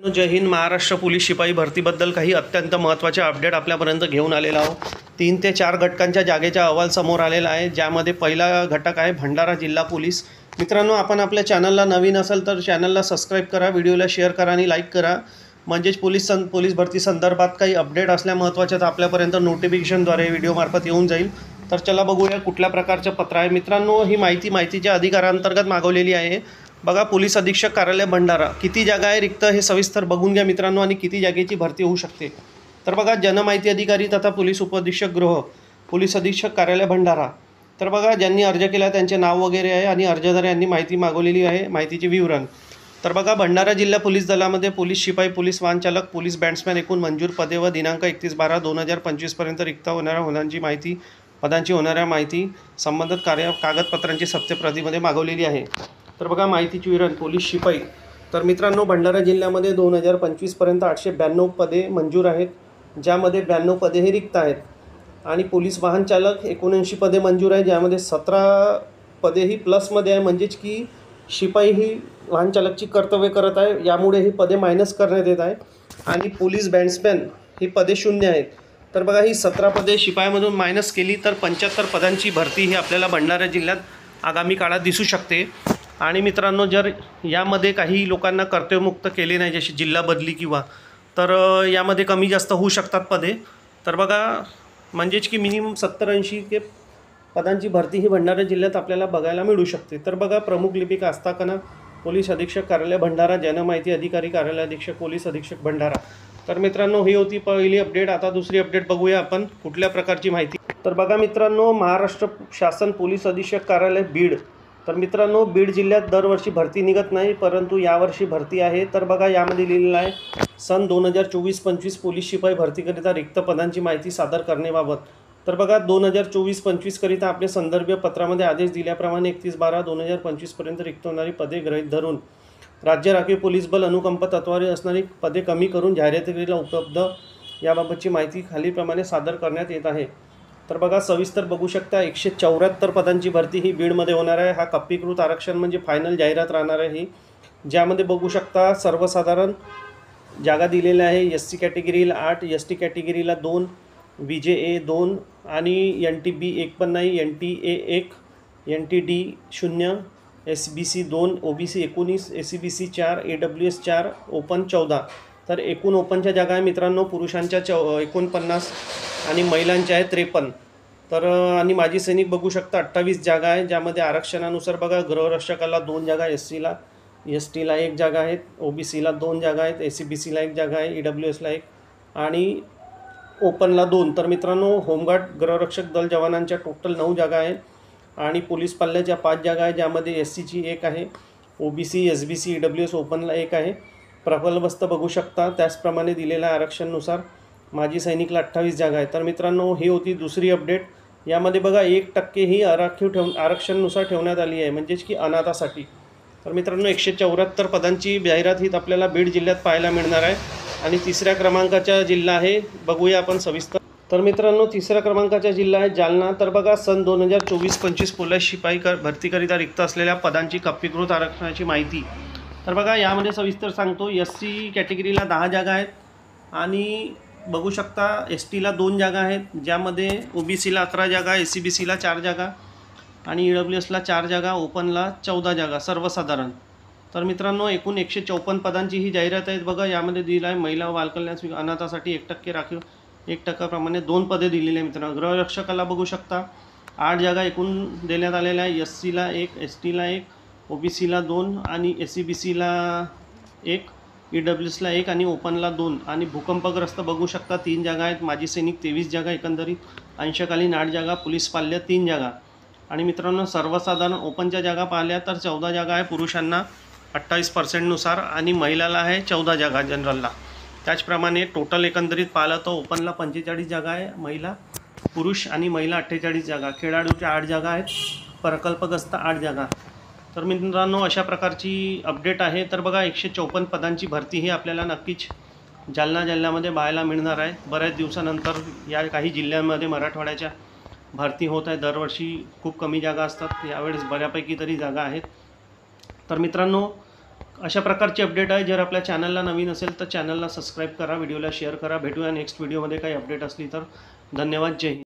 जय Hind. Maharashtra police शिपाई भरतीबद्दल काही अत्यंत महत्त्वाचे अपडेट आपल्यापर्यंत घेऊन आलेला आहोत. 3 ते 4 घटकांच्या जागेचा अहवाल समोर आलेला आहे, ज्यामध्ये पहिला घटक आहे भंडारा जिल्हा पोलीस. मित्रांनो, आपण आपल्या चॅनलला नवीन असाल तर चॅनलला सबस्क्राईब करा, व्हिडिओला शेअर करा आणि लाईक करा, म्हणजेच पोलीस भरती संदर्भात काही अपडेट असल्या महत्त्वाच्या तर आपल्यापर्यंत नोटिफिकेशनद्वारे व्हिडिओमार्फत येऊन जाईल. तर चला बघूया कुठल्या प्रकारचं पत्र आहे. मित्रांनो, ही माहितीच्या अधिकारांतर्गत मागवलेली आहे. बघा, पोलीस अधीक्षक कार्यालय भंडारा. किती जागा आहे रिक्त हे सविस्तर बघून घ्या मित्रांनो, आणि किती जागेची भरती होऊ शकते. तर बघा, जनमाहिती अधिकारी तथा पोलीस उपअधीक्षक गृह, पोलीस अधीक्षक कार्यालय भंडारा. तर बघा, ज्यांनी अर्ज केला त्यांचे नाव वगैरे आहे आणि अर्जदार यांनी माहिती मागवलेली आहे, माहितीचे विवरण. तर बघा, भंडारा जिल्हा पोलीस दलामध्ये पोलीस शिपाई, पोलीस वाहन चालक, पोलीस बॅट्समॅन एकूण मंजूर पदे व दिनांक 31/12/2025 पर्यंत रिक्त होणाऱ्या हुद्यांची माहिती, पदांची होणाऱ्या माहिती, संबंधित कागदपत्रांची सत्यप्रतीमध्ये मागवलेली आहे. तर बघा, माहितीची विवरण. पोलीस शिपाई. तर मित्रांनो, भंडारा जिल्ह्यामध्ये 2025 पर्यंत 892 पदे मंजूर आहेत, ज्यामध्ये 92 पदे हे रिक्त आहेत. आणि पोलीस वाहन चालक 79 पदे मंजूर आहे, ज्यामध्ये 17 पदे ही प्लसमध्ये आहे, म्हणजेच की शिपाई ही वाहन चालकची कर्तव्य करत आहे, यामुळे ही पदे मायनस करण्यात येत आहे. आणि पोलीस बॅट्समॅन ही पदे 0 आहेत. तर बघा, ही 17 पदे शिपाईमधून मायनस केली तर 75 पदांची भरती ही आपल्याला भंडारा जिल्ह्यात आगामी काळात दिसू शकते. आणि मित्रांनो, जर यामध्ये काही लोकांना कर्तव्यमुक्त केले नाही, जशी जिल्हा बदली किंवा, तर यामध्ये कमी जास्त होऊ शकतात पदे. तर बघा, म्हणजेच की मिनिमम 70-80 के पदांची भरती ही भंडारा जिल्ह्यात आपल्याला बघायला मिळू शकते. तर बघा, प्रमुख लिपिक आस्थापना पोलीस अधीक्षक कार्यालय भंडारा, जनमाहिती अधिकारी कार्यालय अधीक्षक पोलीस अधीक्षक भंडारा. तर मित्रांनो, ही होती पहिली अपडेट. आता दुसरी अपडेट बघूया आपण कुठल्या प्रकारची माहिती. तर बघा मित्रांनो, महाराष्ट्र शासन पोलीस अधीक्षक कार्यालय बीड. तर मित्रांनो, बीड जिल्ह्यात दरवर्षी भरती निघत नाही, परंतु यावर्षी भरती आहे. तर बघा, यामध्ये लिहिलेलं आहे सन 2024-25 पोलीस शिपाई भरतीकरिता रिक्त पदांची माहिती सादर करण्याबाबत. तर बघा, 2024-25 करिता आपले संदर्भीय पत्रामध्ये आदेश दिल्याप्रमाणे 31/12/2025 पर्यंत रिक्त होणारी पदे गृहीत धरून राज्य राखीव पोलीस बल अनुकंप तत्वावर असणारी पदे कमी करून जाहिरातीकरिता उपलब्ध याबाबतची माहिती खालीलप्रमाणे सादर करण्यात येत आहे. तर बघा, सविस्तर बघू शकता. 174 पदांची भरती ही बीडमध्ये होणार आहे. हा कप्पीकृत आरक्षण म्हणजे फायनल जाहिरात राहणार आहे ही, ज्यामध्ये बघू शकता सर्वसाधारण जागा दिलेल्या आहे. SC कॅटेगरीला 8, ST कॅटेगरीला 2, BJA 2 आणि NTB 1 पण नाही, NTA 1, NTD 0, SBC 2, OBC 19, SCBC 4, AWS 4, open 14. तर एकूण ओपनच्या जागा आहे मित्रांनो, पुरुषांच्या 49 आणि महिलांच्या आहे 53. तर आणि माजी सैनिक बघू शकता 28 जागा आहे, ज्यामध्ये आरक्षणानुसार बघा, गृहरक्षकाला 2 जागा, SCला, STला 1 जागा आहेत, OBCला 2 जागा आहेत, SCBCला 1 जागा आहे, EWSला 1 आणि ओपनला 2. तर मित्रांनो, होमगार्ड गृहरक्षक दल जवानांच्या टोटल 9 जागा आहेत आणि पोलीस पाल्याच्या 5 जागा आहे, ज्यामध्ये SCची 1 आहे, OBC, SBC, EWS ओपनला 1 आहे. प्रबलबस्त बघू शकता, त्याचप्रमाणे दिलेल्या आरक्षणानुसार माजी सैनिकला 28 जागा आहे. तर मित्रांनो, ही होती दुसरी अपडेट. यामध्ये बघा, 1% ही आरक्षणानुसार ठेवण्यात आली आहे, म्हणजेच की अनाथासाठी. तर मित्रांनो, 174 पदांची जाहिरात ही आपल्याला बीड जिल्ह्यात पाहायला मिळणार आहे. आणि तिसऱ्या क्रमांकाचा जिल्हा आहे, बघूया आपण सविस्तर. तर मित्रांनो, तिसऱ्या क्रमांकाचा जिल्हा आहे जालना. तर बघा, सन 2024-25 पोलीस शिपाई भरतीकरिता रिक्त असलेल्या पदांची कप्पीकृत आरक्षणाची माहिती. तर बघा, यामध्ये सविस्तर सांगतो. SC कॅटेगरीला 10 जागा आहेत आणि बघू शकता STला 2 जागा आहेत, ज्यामध्ये OBCला 11 जागा, SCBCला 4 जागा आणि EWSला 4 जागा, ओपनला 14 जागा सर्वसाधारण. तर मित्रांनो, एकूण 154 पदांची ही जाहिरात आहेत. बघा, यामध्ये दिलं आहे महिला व बालकल्याण अनाथासाठी 1% राखीव 1% प्रमाणे 2 पदे दिलेली आहे मित्रांनो. गृहरक्षकाला बघू शकता 8 जागा एकूण देण्यात आलेल्या आहे. SCला 1, STला 1, OBCला 2 आणि SCBCला 1, EWSला 1 आणि ओपनला 2. आणि भूकंपग्रस्त बघू शकता 3 जागा आहेत. माजी सैनिक 23 जागा, एकंदरीत अंशकालीन 8 जागा, पोलीस पाल्य 3 जागा. आणि मित्रांनो, सर्वसाधारण ओपनच्या जागा पाहिल्या तर 14 जागा आहे पुरुषांना 28% आणि महिलाला आहे 14 जागा जनरलला. त्याचप्रमाणे टोटल एकंदरीत पाहिलं तर ओपनला 45 जागा आहे, महिला पुरुष आणि महिला 48 जागा, खेळाडूच्या 8 जागा आहेत, प्रकल्पग्रस्त 8 जागा. तर मित्रांनो, अशा प्रकारची अपडेट आहे. तर बघा, 154 पदांची भरती ही आपल्याला नक्कीच जालना जिल्ह्यामध्ये पाहायला मिळणार आहे. बऱ्याच दिवसानंतर या काही जिल्ह्यांमध्ये मराठवाड्याच्या भरती होत आहे. दरवर्षी खूप कमी जागा असतात, यावेळेस बऱ्यापैकी तरी जागा आहेत. तर मित्रांनो, अशा प्रकारची अपडेट आहे. जर आपल्या चॅनलला नवीन असेल तर चॅनलला सबस्क्राईब करा, व्हिडिओला शेअर करा. भेटूया नेक्स्ट व्हिडिओमध्ये काही अपडेट असली तर. धन्यवाद. जय हिंद.